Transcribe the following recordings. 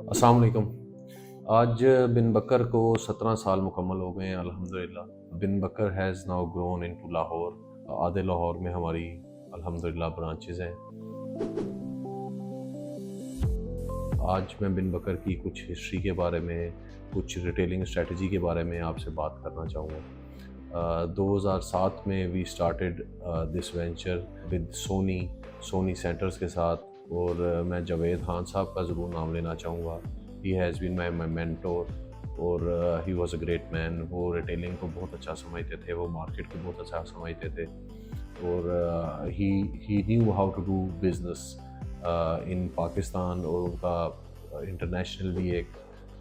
अस्सलाम वालेकुम। आज बिन बकर को 17 साल मुकम्मल हो गए हैं अल्हम्दुलिल्लाह। Bin Bakar has now grown into Lahore. आधे लाहौर में हमारी अल्हम्दुलिल्लाह ब्रांचेज़ हैं। आज मैं बिन बकर की कुछ हिस्ट्री के बारे में, कुछ रिटेलिंग स्ट्रेटजी के बारे में आपसे बात करना चाहूँगा। 2007 में we started this venture with Sony centres के साथ। और मैं जावेद खान साहब का ज़रूर नाम लेना चाहूँगा। He has been my mentor और he was a great man. वो रिटेलिंग को बहुत अच्छा समझते थे, वो मार्केट को बहुत अच्छा समझते थे और he knew how to do business in Pakistan. और उनका इंटरनेशनल भी एक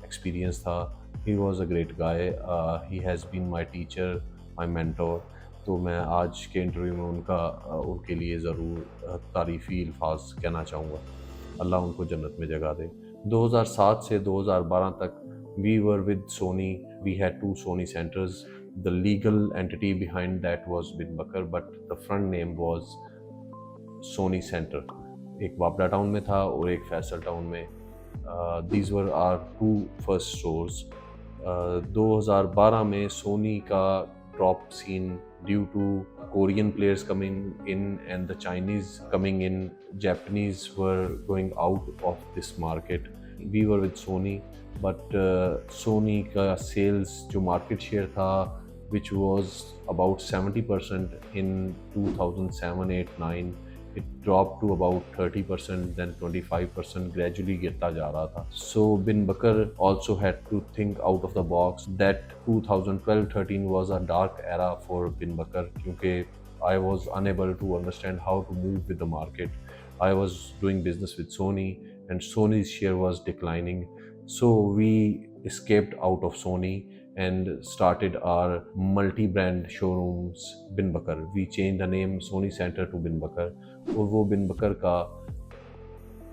एक्सपीरियंस था। He was a great guy. He has been my teacher, my mentor. तो मैं आज के इंटरव्यू में उनके लिए ज़रूर तारीफ़ी अल्फाज कहना चाहूँगा। अल्लाह उनको जन्नत में जगह दे। 2007 से 2012 तक we were with Sony. We had 2 Sony centres. The legal entity behind that was Bin Bakar, but the front name was Sony centre. एक वापडा टाउन में था और एक फैसल टाउन में। These were our two first stores. 2012 में सोनी का drop scene due to Korean players coming in and the Chinese coming in. Japanese were going out of this market. We were with Sony, but Sony का sales जो market share था, which was about 70% in 2007, 8, 9, it dropped to about 30%, then 25%, gradually गिरता जा रहा था. So Bin Bakr also had to think out of the box. That 2012-13 was a dark era for Bin Bakr क्योंकि I was unable to understand how to move with the market. I was doing business with Sony and Sony's share was declining. So we escaped out of Sony and started our multi-brand showrooms Bin Bakr. We changed the name Sony Center to Bin Bakr. और वो बिन बकर का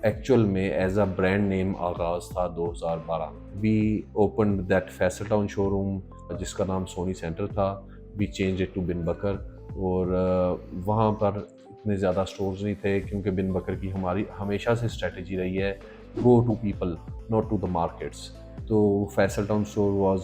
actual में as a brand name Aagaz था 2012। We open that Faisal town showroom जिसका नाम Sony centre था। We change it to Bin Bakar. और वहाँ पर इतने ज़्यादा स्टोर्स नहीं थे क्योंकि बिन बकर की हमारी हमेशा से स्ट्रेटजी रही है go to people not to the markets. तो Faisal town store was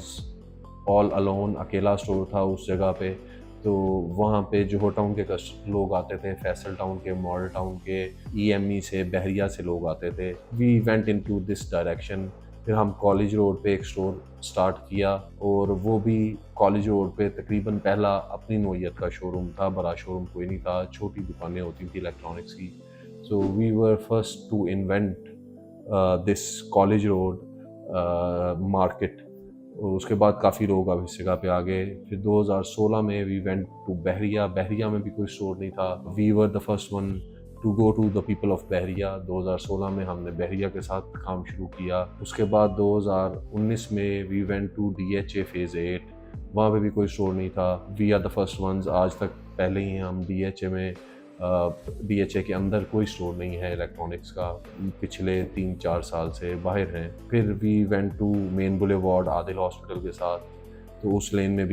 all alone, अकेला स्टोर था उस जगह पे। तो वहाँ पे जोहर टाउन के लोग आते थे, फैसल टाउन के, मॉडल टाउन के, ईएमई से, बहरिया से लोग आते थे। We went into this direction. फिर हम कॉलेज रोड पे एक स्टोर स्टार्ट किया और वो भी कॉलेज रोड पे तकरीबन पहला अपनी नौइयत का शोरूम था। बड़ा शोरूम कोई नहीं था, छोटी दुकानें होती थी इलेक्ट्रॉनिक्स की। So we were first to invent this college road market. और उसके बाद काफ़ी लोग अब इस जगह पे आ गए। फिर 2016 में we went to Bahria. Bahria में भी कोई स्टोर नहीं था। We were the first one to go to the people of Bahria. 2016 में हमने बहरिया के साथ काम शुरू किया। उसके बाद 2019 में we went to DHA phase 8। वहाँ पे भी कोई स्टोर नहीं था। We are the first ones. आज तक पहले ही हम DHA में DHA के अंदर कोई स्टोर नहीं है इलेक्ट्रॉनिक्स का। पिछले 3-4 साल से बाहर हैं। फिर we went to main boulevard Adil hospital के साथ। तो उस लेन में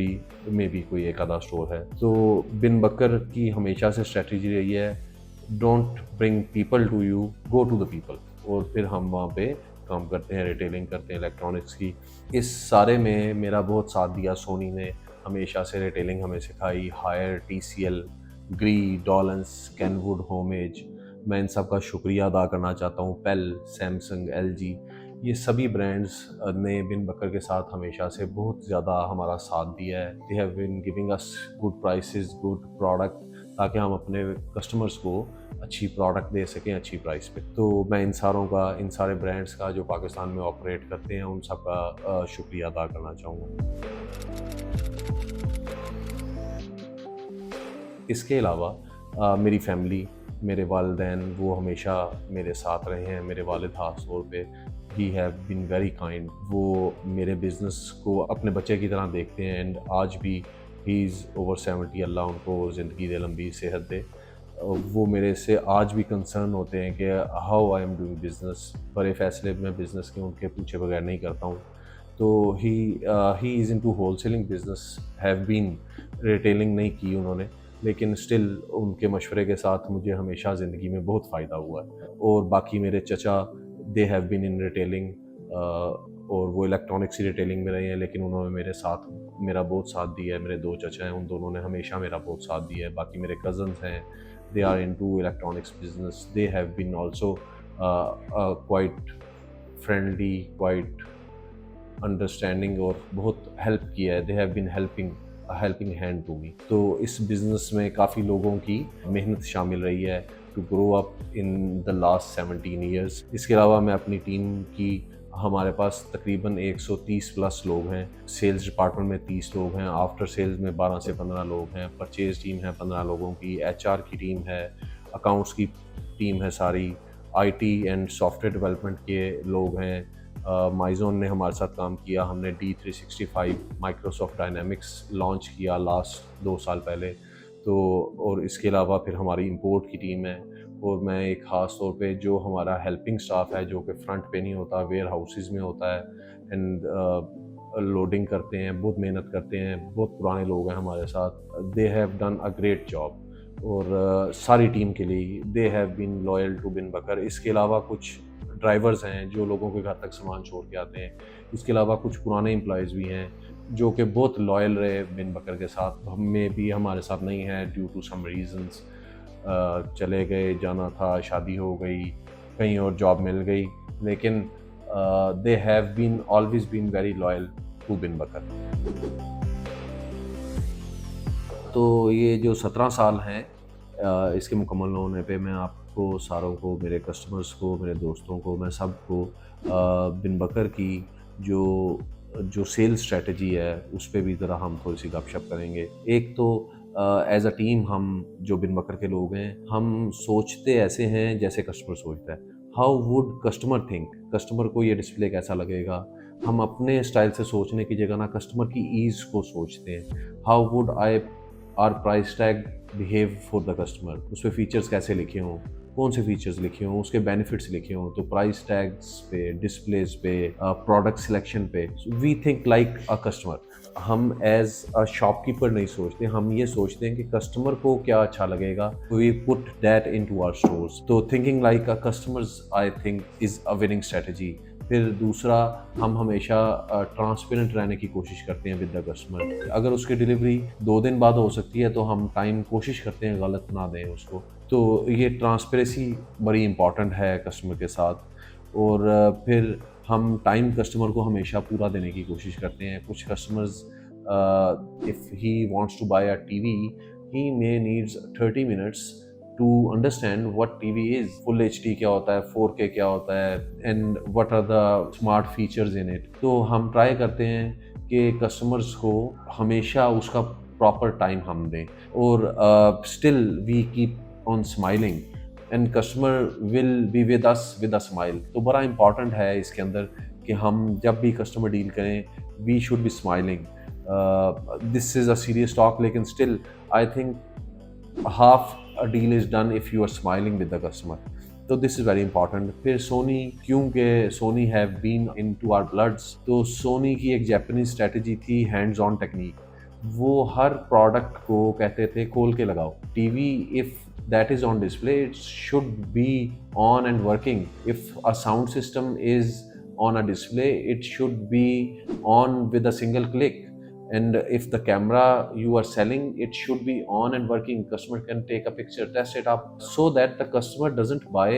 भी कोई एक आधा स्टोर है। तो बिन बकर की हमेशा से स्ट्रेटजी रही है don't bring people to you, go to the people. और फिर हम वहाँ पे काम करते हैं, रिटेलिंग करते हैं इलेक्ट्रॉनिक्स की। इस सारे में मेरा बहुत साथ दिया सोनी ने। हमेशा से रिटेलिंग हमें सिखाई। हायर, TCL, ग्री, डॉलेंस, कैनवुड, होमेज, मैं इन सब का शुक्रिया अदा करना चाहता हूँ। पेल, सैमसंग, LG, ये सभी ब्रांड्स ने बिन बकर के साथ हमेशा से बहुत ज़्यादा हमारा साथ दिया है। They have been giving us good prices, good product, ताकि हम अपने कस्टमर्स को अच्छी प्रोडक्ट दे सकें अच्छी प्राइस पे। तो मैं इन सारे ब्रांड्स का जो पाकिस्तान में ऑपरेट करते हैं उन सब का शुक्रिया अदा करना चाहूँगा। इसके अलावा मेरी फैमिली, मेरे वालिदैन, वो हमेशा मेरे साथ रहे हैं। मेरे वालिद ख़ास तौर पे ही हैव बीन वेरी काइंड। वो मेरे बिज़नेस को अपने बच्चे की तरह देखते हैं। एंड आज भी ही इज़ ओवर 70, अल्लाह उनको ज़िंदगी दे, लंबी सेहत दे। वो मेरे से आज भी कंसर्न होते हैं कि how I am doing business. बड़े फ़ैसले मैं बिज़नेस के उनके पूछे बगैर नहीं करता हूँ। तो he is into wholesaling business, have been, retailing नहीं की उन्होंने, लेकिन स्टिल उनके मशवरे के साथ मुझे हमेशा ज़िंदगी में बहुत फ़ायदा हुआ है। और बाकी मेरे चचा, they have been in retailing. और वो इलेक्ट्रॉनिक्स की रिटेलिंग में रहे हैं, लेकिन उन्होंने मेरा बहुत साथ दिया है। मेरे 2 चचा हैं, उन दोनों ने हमेशा मेरा बहुत साथ दिया है। बाकी मेरे कज़न्स हैं, they are into electronics business, they have been also quite friendly, quite understanding, और बहुत हेल्प किया है। They have been helping hand to me. तो इस बिज़नेस में काफ़ी लोगों की मेहनत शामिल रही है to grow up in the last 17 years. इसके अलावा मैं अपनी टीम की, हमारे पास तकरीबन 130 प्लस लोग हैं। सेल्स डिपार्टमेंट में 30 लोग हैं, आफ्टर सेल्स में 12 से 15 लोग हैं, परचेज टीम है 15 लोगों की, एचआर की टीम है, अकाउंट्स की टीम है सारी, आईटी एंड सॉफ्टवेयर डेवलपमेंट के लोग हैं। माइज़ोन ने हमारे साथ काम किया। हमने D365 माइक्रोसॉफ्ट डायनामिक्स लॉन्च किया लास्ट 2 साल पहले। तो और इसके अलावा फिर हमारी इंपोर्ट की टीम है, और मैं एक ख़ास तौर पे जो हमारा हेल्पिंग स्टाफ है, जो कि फ्रंट पे नहीं होता, वेयर हाउसेज़ में होता है, एंड लोडिंग करते हैं, बहुत मेहनत करते हैं, बहुत पुराने लोग हैं हमारे साथ। They have done a great job, और सारी टीम के लिए they have been loyal to Bin Bakar. इसके अलावा कुछ ड्राइवर्स हैं जो लोगों के घर तक सामान छोड़ के आते हैं। इसके अलावा कुछ पुराने एम्प्लॉयज़ भी हैं जो कि बहुत लॉयल रहे बिन बकर के साथ। हम में भी हमारे साथ नहीं है ड्यू टू सम रीजंस, चले गए, जाना था, शादी हो गई, कहीं और जॉब मिल गई, लेकिन they have been always been very loyal to Bin Bakar. तो ये जो 17 साल हैं, इसके मुकम्मल होने पे मैं आपको सारों को, मेरे कस्टमर्स को, मेरे दोस्तों को, मैं सबको बिन बकर की जो जो सेल्स स्ट्रेटजी है उस पे भी ज़रा हम थोड़ी सी गपशप करेंगे। एक तो एज अ टीम, हम जो बिन बकर के लोग हैं, हम सोचते ऐसे हैं जैसे कस्टमर सोचता है। How would customer think, customer को ये डिस्प्ले कैसा लगेगा। हम अपने स्टाइल से सोचने की जगह ना कस्टमर की ईज़ को सोचते हैं। How would I R price tag behave for the customer, उस पर फीचर्स कैसे लिखे हों, कौन से फीचर्स लिखे हों, उसके बेनिफिट्स लिखे हों। तो प्राइस टैग्स पे, डिस्प्लेस पे, प्रोडक्ट सिलेक्शन पे we think like a customer. हम एज अ शॉपकीपर नहीं सोचते, हम ये सोचते हैं कि कस्टमर को क्या अच्छा लगेगा, we put that into our stores. तो thinking like a customers I think is a winning strategy. फिर दूसरा, हम हमेशा ट्रांसपेरेंट रहने की कोशिश करते हैं विद द कस्टमर। अगर उसकी डिलीवरी 2 दिन बाद हो सकती है तो हम टाइम कोशिश करते हैं गलत ना दें उसको। तो ये ट्रांसपेरेंसी बड़ी इंपॉर्टेंट है कस्टमर के साथ। और फिर हम टाइम कस्टमर को हमेशा पूरा देने की कोशिश करते हैं। कुछ customers, if he wants to buy a TV, he may needs 30 minutes to understand what TV is, full HD क्या होता है, 4K क्या होता है, and what are the smart features in it. तो हम ट्राई करते हैं कि कस्टमर्स को हमेशा उसका प्रॉपर टाइम हम दें, और still we keep on smiling and customer will be with us with a smile. तो बड़ा इंपॉर्टेंट है इसके अंदर कि हम जब भी कस्टमर डील करें, we should be smiling. This is a serious talk, लेकिन still I think half a deal is done if you are smiling with the customer. तो दिस इज़ वेरी इंपॉर्टेंट। फिर सोनी, क्योंकि Sony have been into our bloods, तो Sony की एक Japanese strategy थी hands on technique. वो हर product को कहते थे खोल के लगाओ। TV, if that is on display, it should be on and working. If a sound system is on a display, it should be on with a single click. And if the camera you are selling, it should be on and working. Customer can take a picture, test it up, so that the customer doesn't buy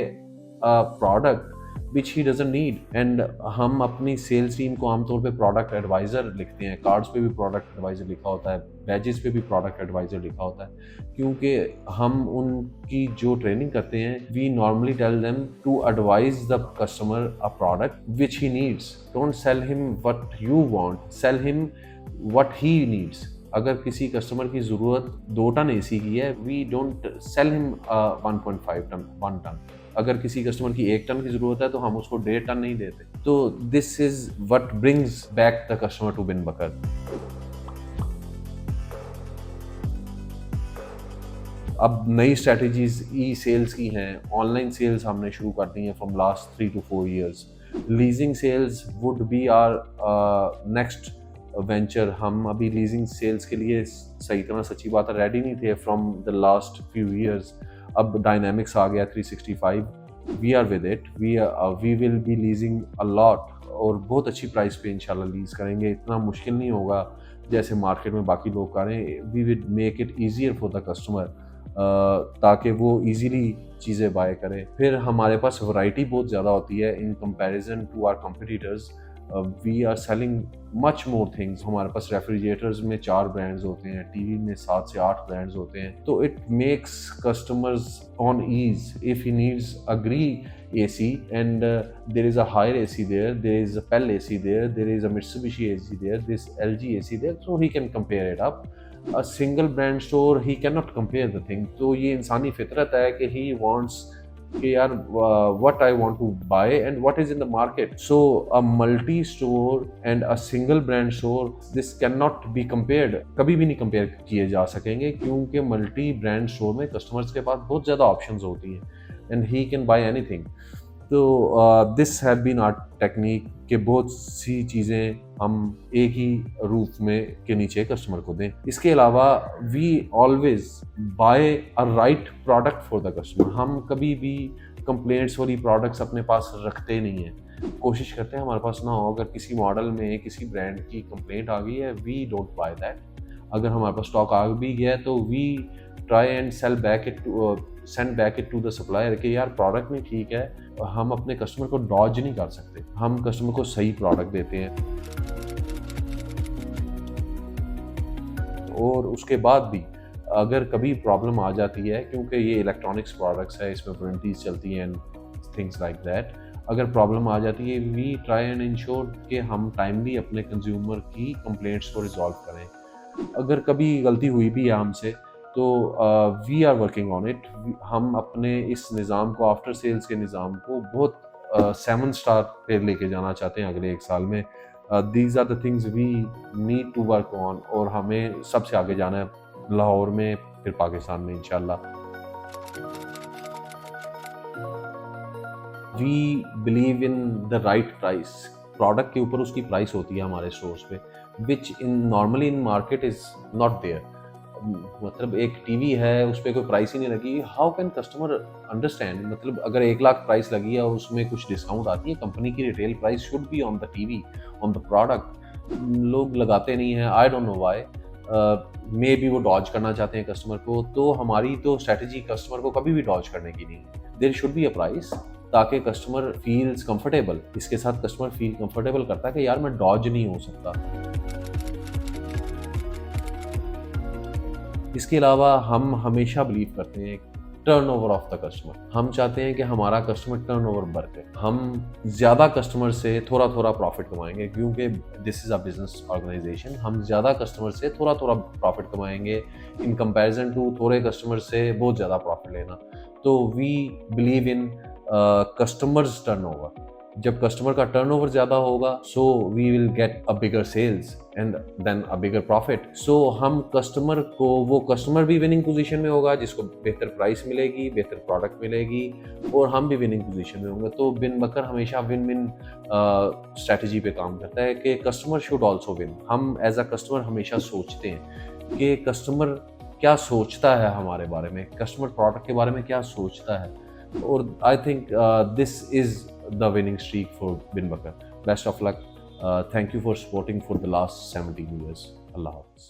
a product which he doesn't need. And हम अपनी sales team को आमतौर पे product adviser लिखते हैं। Cards पे भी product adviser लिखा होता है, बैजेस पे भी प्रोडक्ट एडवाइज़र लिखा होता है, क्योंकि हम उनकी जो ट्रेनिंग करते हैं, we normally tell them to advise the customer a product which he needs. Don't sell him what you want, sell him what he needs. अगर किसी कस्टमर की ज़रूरत 2 टन एसी की है, we don't sell him 1.5 ton, 1 ton. अगर किसी customer की 1 ton की ज़रूरत है तो हम उसको 1.5 टन नहीं देते। तो this is what brings back the customer to Bin Bakar. अब नई स्ट्रेटजीज ई सेल्स की हैं। ऑनलाइन सेल्स हमने शुरू कर दी हैं from last 3 to 4 years. Leasing sales would be our next venture. हम अभी लीजिंग सेल्स के लिए सही तरह, सच्ची बात है, रेडी नहीं थे from the last few years. अब डायनामिक्स आ गया 365, we are with it, we will be leasing a lot और बहुत अच्छी प्राइस पे इंशाल्लाह लीज़ करेंगे। इतना मुश्किल नहीं होगा जैसे मार्केट में बाकी लोग कर रहे हैं। We will make it easier for the customer ताकि वो ईज़िली चीज़ें बाय करें। फिर हमारे पास वैरायटी बहुत ज़्यादा होती है in comparison to our competitors. We are selling much more things. हमारे पास रेफ्रिजरेटर्स में 4 ब्रांड्स होते हैं, टीवी में 7 से 8 ब्रांड्स होते हैं। तो it makes customers on ease if he needs agree AC and there is a higher AC there is a Pell AC there is a Mitsubishi AC there, this LG AC there, so he can compare it up. A single brand store he cannot compare the thing. तो ये इंसानी फितरत है कि he wants कि यार what I want to buy and what is in the market. So a multi store and a single brand store, this cannot be compared. कभी भी नहीं कंपेयर किए जा सकेंगे क्योंकि मल्टी ब्रांड स्टोर में कस्टमर्स के पास बहुत ज़्यादा ऑप्शंस होती हैं and he can buy anything. तो this have been our technique कि बहुत सी चीज़ें हम एक ही रूफ में के नीचे कस्टमर को दें। इसके अलावा we always buy a right product for the customer. हम कभी भी कंप्लेंट्स वाली प्रोडक्ट्स अपने पास रखते नहीं हैं। कोशिश करते हैं हमारे पास ना हो। अगर किसी मॉडल में किसी ब्रांड की कंप्लेंट आ गई है, वी डोंट बाय दैट। अगर हमारे पास स्टॉक आ भी गया है तो we try and send back it to the supplier कि यार प्रोडक्ट नहीं ठीक है। हम अपने कस्टमर को डॉज नहीं कर सकते, हम कस्टमर को सही प्रोडक्ट देते हैं। और उसके बाद भी अगर कभी प्रॉब्लम आ जाती है, क्योंकि ये इलेक्ट्रॉनिक्स प्रोडक्ट्स है, इसमें वारंटीज चलती हैं एंड थिंग्स लाइक दैट, अगर प्रॉब्लम आ जाती है वी ट्राई एंड इंश्योर कि हम टाइमली अपने कंज्यूमर की कंप्लेंट्स को रिजॉल्व करें। अगर कभी गलती हुई भी है हमसे तो we are working on it. हम अपने इस निज़ाम को, आफ्टर सेल्स के निज़ाम को बहुत 7 स्टार पे लेके जाना चाहते हैं अगले 1 साल में। These are the things we need to work on और हमें सबसे आगे जाना है लाहौर में, फिर पाकिस्तान में इंशाल्लाह। We believe in the right price. Product के ऊपर उसकी प्राइस होती है हमारे स्टोर्स पे, which in normally in market is not there. मतलब एक टीवी है उस पर कोई प्राइस ही नहीं लगी, हाउ कैन कस्टमर अंडरस्टैंड? मतलब अगर 1 लाख प्राइस लगी है और उसमें कुछ डिस्काउंट आती है, कंपनी की retail price should be on the TV, on the product. लोग लगाते नहीं हैं, I don't know why. May be वो डॉज करना चाहते हैं कस्टमर को। तो हमारी तो स्ट्रैटेजी कस्टमर को कभी भी डॉज करने की नहीं। There should be a price ताकि कस्टमर फील्स कंफर्टेबल। इसके साथ कस्टमर फील कंफर्टेबल करता है कि यार मैं डॉज नहीं हो सकता। इसके अलावा हम हमेशा बिलीव करते हैं टर्नओवर ऑफ द कस्टमर। हम चाहते हैं कि हमारा कस्टमर टर्नओवर बढ़े। हम ज़्यादा कस्टमर से थोड़ा थोड़ा प्रॉफिट कमाएंगे क्योंकि this is a business organisation. हम ज़्यादा कस्टमर से थोड़ा थोड़ा प्रॉफिट कमाएंगे इन कंपैरिजन टू थोड़े कस्टमर से बहुत ज़्यादा प्रॉफिट लेना। तो we believe in customers turnover. जब कस्टमर का टर्नओवर ज़्यादा होगा so we will get a bigger sales and then a bigger profit. So हम कस्टमर को, वो कस्टमर भी विनिंग पोजीशन में होगा जिसको बेहतर प्राइस मिलेगी, बेहतर प्रोडक्ट मिलेगी, और हम भी विनिंग पोजीशन में होंगे। तो बिन बकर हमेशा विन विन स्ट्रैटेजी पे काम करता है कि कस्टमर शुड ऑल्सो विन। हम एज अ कस्टमर हमेशा सोचते हैं कि कस्टमर क्या सोचता है हमारे बारे में, कस्टमर प्रोडक्ट के बारे में क्या सोचता है। और I think this is the winning streak for Bin Bakar. Best of luck. Thank you for supporting for the last 17 years. Allah Hafiz.